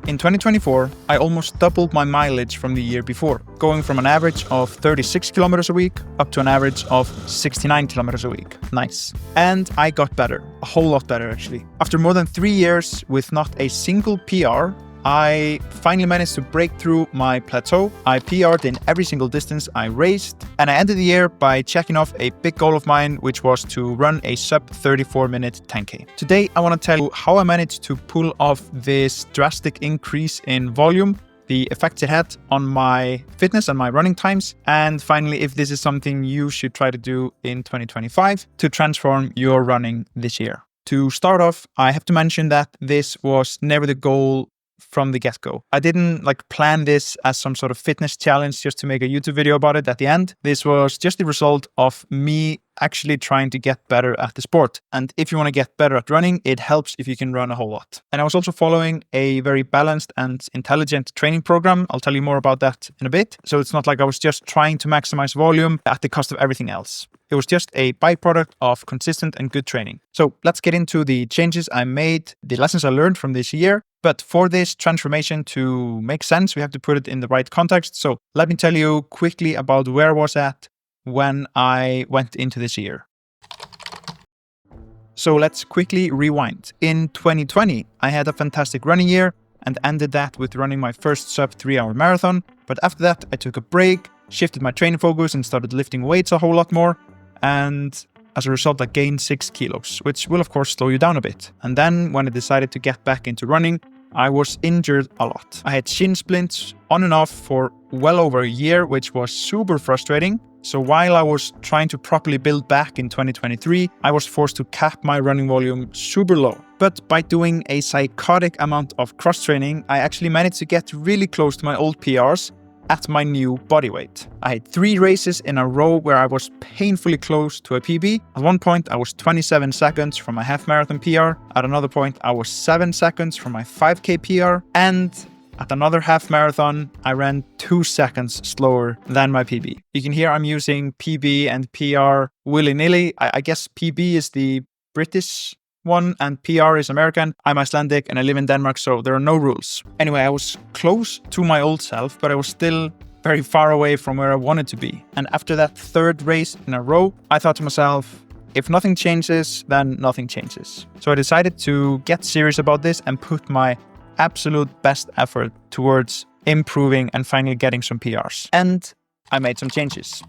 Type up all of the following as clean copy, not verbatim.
In 2024, I almost doubled my mileage from the year before, going from an average of 36 kilometers a week up to an average of 69 kilometers a week. Nice. And I got better, a whole lot better actually. After more than 3 years with not a single PR, I finally managed to break through my plateau. I PR'd in every single distance I raced, and I ended the year by checking off a big goal of mine, which was to run a sub 34-minute 10K. Today, I want to tell you how I managed to pull off this drastic increase in volume, the effects it had on my fitness and my running times, and finally, if this is something you should try to do in 2025 to transform your running this year. To start off, I have to mention that this was never the goal from the get-go. I didn't plan this as some sort of fitness challenge just to make a YouTube video about it at the end. This was just the result of me actually trying to get better at the sport. And if you want to get better at running, it helps if you can run a whole lot. And I was also following a very balanced and intelligent training program. I'll tell you more about that in a bit. So it's not like I was just trying to maximize volume at the cost of everything else. It was just a byproduct of consistent and good training. So let's get into the changes I made, the lessons I learned from this year. But for this transformation to make sense, we have to put it in the right context. So let me tell you quickly about where I was at when I went into this year. So let's quickly rewind. In 2020, I had a fantastic running year and ended that with running my first sub 3-hour marathon. But after that, I took a break, shifted my training focus and started lifting weights a whole lot more. And as a result, I gained 6 kilos, which will of course slow you down a bit. And then when I decided to get back into running, I was injured a lot. I had shin splints on and off for well over a year, which was super frustrating. So while I was trying to properly build back in 2023, I was forced to cap my running volume super low. But by doing a psychotic amount of cross training, I actually managed to get really close to my old PRs at my new body weight. I had 3 races in a row where I was painfully close to a PB. At one point, I was 27 seconds from my half marathon PR. At another point, I was 7 seconds from my 5K PR. And at another half marathon, I ran 2 seconds slower than my PB. You can hear I'm using PB and PR willy-nilly. I guess PB is the British one and PR is American. I'm Icelandic and I live in Denmark, so there are no rules. Anyway, I was close to my old self, but I was still very far away from where I wanted to be. And after that 3rd race in a row, I thought to myself, if nothing changes, then nothing changes. So I decided to get serious about this and put my absolute best effort towards improving and finally getting some PRs. And I made some changes.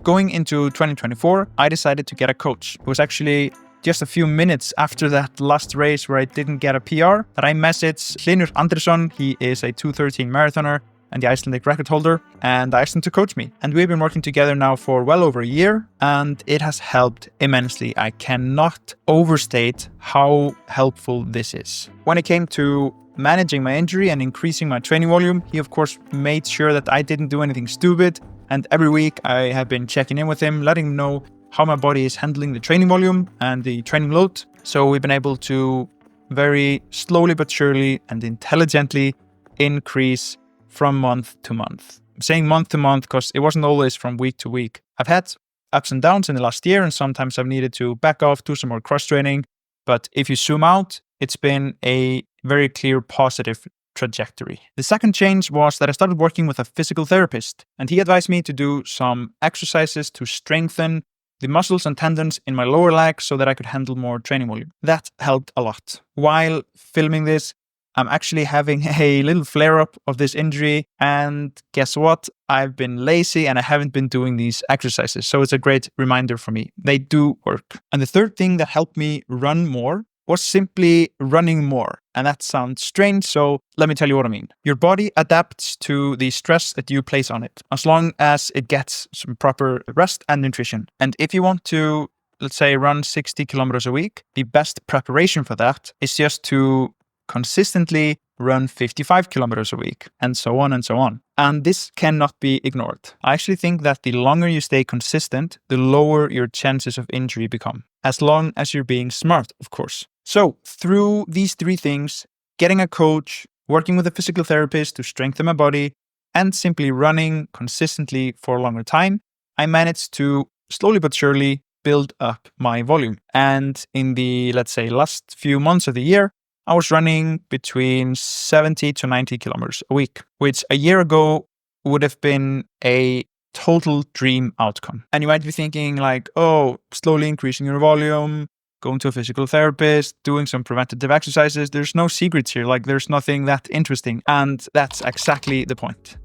Going into 2024, I decided to get a coach. It was actually just a few minutes after that last race where I didn't get a PR that I messaged Hlynur Andrésson. He is a 2:13 marathoner and the Icelandic record holder, and I asked him to coach me. And we've been working together now for well over a year, and it has helped immensely. I cannot overstate how helpful this is. When it came to managing my injury and increasing my training volume, he of course made sure that I didn't do anything stupid. And every week I have been checking in with him, letting him know how my body is handling the training volume and the training load. So we've been able to very slowly but surely and intelligently increase from month to month. I'm saying month to month because it wasn't always from week to week. I've had ups and downs in the last year, and sometimes I've needed to back off, do some more cross training. But if you zoom out, it's been a very clear positive trajectory. The second change was that I started working with a physical therapist, and he advised me to do some exercises to strengthen the muscles and tendons in my lower leg so that I could handle more training volume. That helped a lot. While filming this, I'm actually having a little flare-up of this injury, and guess what? I've been lazy and I haven't been doing these exercises, so it's a great reminder for me. They do work. And the third thing that helped me run more was simply running more. And that sounds strange, so let me tell you what I mean. Your body adapts to the stress that you place on it, as long as it gets some proper rest and nutrition. And if you want to, let's say, run 60 kilometers a week, the best preparation for that is just to consistently run 55 kilometers a week, and so on and so on. And this cannot be ignored. I actually think that the longer you stay consistent, the lower your chances of injury become, as long as you're being smart, of course. So through these 3 things, getting a coach, working with a physical therapist to strengthen my body, and simply running consistently for a longer time, I managed to slowly but surely build up my volume. And in the, let's say, last few months of the year, I was running between 70 to 90 kilometers a week, which a year ago would have been a total dream outcome. And you might be thinking like, oh, slowly increasing your volume, going to a physical therapist, doing some preventative exercises. There's no secrets here. Like there's nothing that interesting. And that's exactly the point.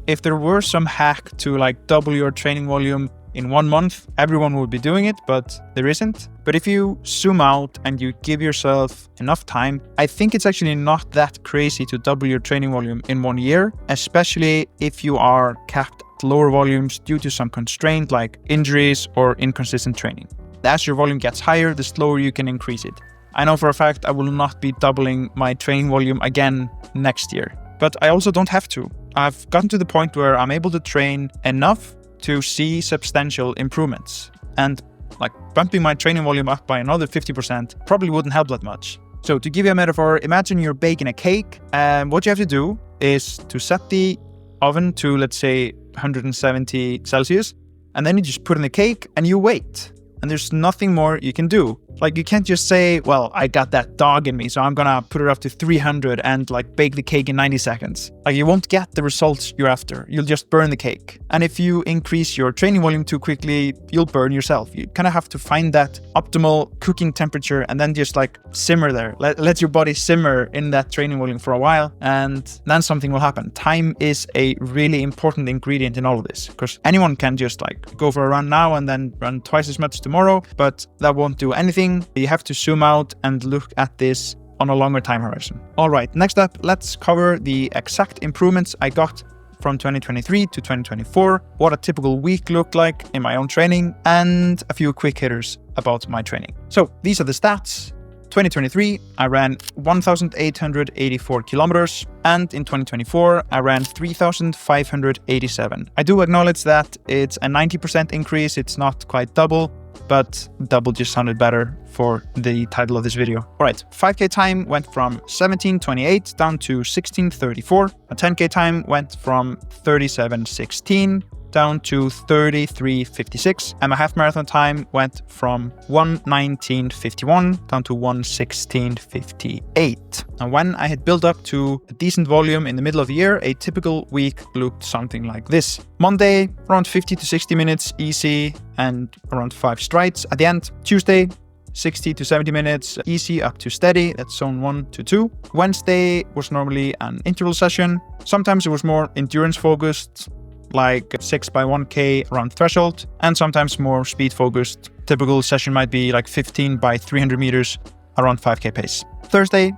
If there were some hack to like double your training volume in 1 month, everyone would be doing it, but there isn't. But if you zoom out and you give yourself enough time, I think it's actually not that crazy to double your training volume in 1 year, especially if you are capped at lower volumes due to some constraint like injuries or inconsistent training. As your volume gets higher, the slower you can increase it. I know for a fact I will not be doubling my training volume again next year, but I also don't have to. I've gotten to the point where I'm able to train enough to see substantial improvements. And like bumping my training volume up by another 50% probably wouldn't help that much. So to give you a metaphor, imagine you're baking a cake, and what you have to do is to set the oven to, let's say, 170 Celsius, and then you just put in the cake and you wait. And there's nothing more you can do. Like you can't just say, well, I got that dog in me, so I'm gonna put it up to 300 and like bake the cake in 90 seconds. Like you won't get the results you're after. You'll just burn the cake. And if you increase your training volume too quickly, you'll burn yourself. You kind of have to find that optimal cooking temperature and then just like simmer there. Let your body simmer in that training volume for a while, and then something will happen. Time is a really important ingredient in all of this, because anyone can just like go for a run now and then run twice as much tomorrow, but that won't do anything. You have to zoom out and look at this on a longer time horizon. All right, next up, let's cover the exact improvements I got from 2023 to 2024, what a typical week looked like in my own training, and a few quick hitters about my training. So these are the stats. 2023, I ran 1,884 kilometers, and in 2024, I ran 3,587. I do acknowledge that it's a 90% increase. It's not quite double, but double just sounded better for the title of this video. All right, 5K time went from 17:28 down to 16:34. A 10K time went from 37:16 down to 33:56, and my half marathon time went from 1:19:51 down to 1:16:58. And when I had built up to a decent volume in the middle of the year, a typical week looked something like this. Monday, around 50 to 60 minutes easy and around 5 strides at the end. Tuesday, 60 to 70 minutes easy up to steady, that's zone 1 to 2. Wednesday was normally an interval session. Sometimes it was more endurance focused, like 6 by 1K around threshold, and sometimes more speed focused. Typical session might be like 15 by 300 meters around 5K pace. Thursday,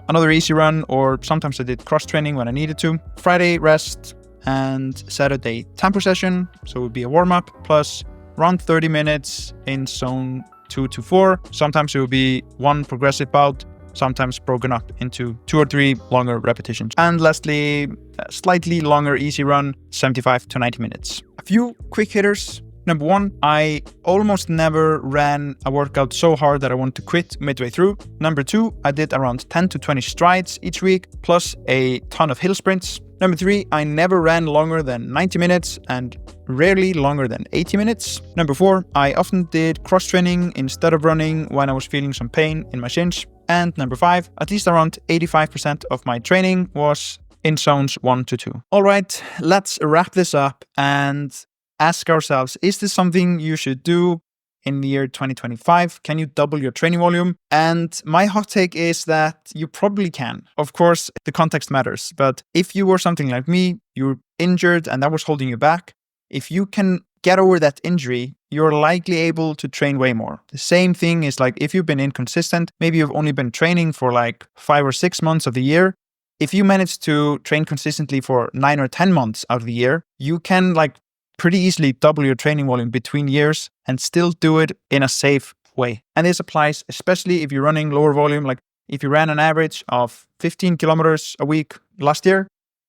another easy run, or sometimes I did cross training when I needed to. Friday, rest, and Saturday, tempo session, so it would be a warm up plus around 30 minutes in zone 2 to 4. Sometimes it would be one progressive bout, sometimes broken up into 2 or 3 longer repetitions. And lastly, a slightly longer easy run, 75 to 90 minutes. A few quick hitters. Number 1, I almost never ran a workout so hard that I wanted to quit midway through. Number 2, I did around 10 to 20 strides each week, plus a ton of hill sprints. Number 3, I never ran longer than 90 minutes and rarely longer than 80 minutes. Number 4, I often did cross training instead of running when I was feeling some pain in my shins. And number 5, at least around 85% of my training was in zones 1 to 2. All right, let's wrap this up and ask ourselves, is this something you should do in the year 2025? Can you double your training volume? And my hot take is that you probably can. Of course, the context matters, but if you were something like me, you're injured and that was holding you back, if you can get over that injury, you're likely able to train way more. The same thing is like if you've been inconsistent, maybe you've only been training for like 5 or 6 months of the year. If you manage to train consistently for 9 or 10 months out of the year, you can like pretty easily double your training volume between years and still do it in a safe way. And this applies especially if you're running lower volume. Like if you ran an average of 15 kilometers a week last year,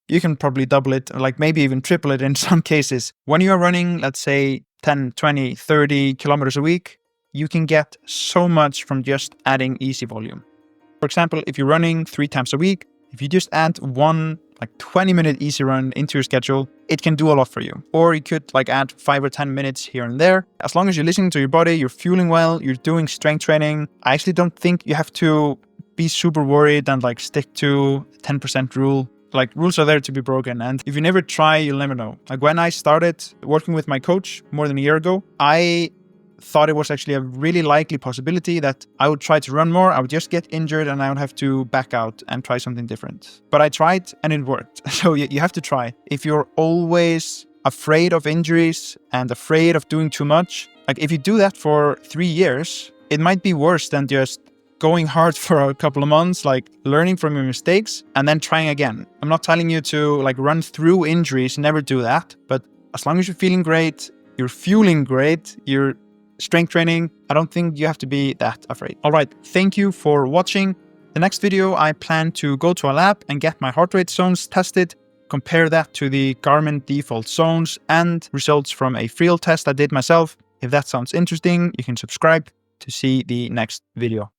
you can probably double it, like maybe even triple it in some cases. When you are running, let's say 10, 20, 30 kilometers a week, you can get so much from just adding easy volume. For example, if you're running 3 times a week, if you just add one like 20-minute easy run into your schedule, it can do a lot for you. Or you could like add 5 or 10 minutes here and there. As long as you're listening to your body, you're fueling well, you're doing strength training. I actually don't think you have to be super worried and like stick to 10% rule. Like, rules are there to be broken, and if you never try, you'll never know. Like, when I started working with my coach more than a year ago, I thought it was actually a really likely possibility that I would try to run more, I would just get injured and I would have to back out and try something different. But I tried and it worked. So you have to try. If you're always afraid of injuries and afraid of doing too much, like if you do that for 3 years, it might be worse than just going hard for a couple of months, like learning from your mistakes and then trying again. I'm not telling you to like run through injuries, never do that. But as long as you're feeling great, you're fueling great, you're strength training, I don't think you have to be that afraid. All right, thank you for watching. The next video, I plan to go to a lab and get my heart rate zones tested, compare that to the Garmin default zones and results from a Friel test I did myself. If that sounds interesting, you can subscribe to see the next video.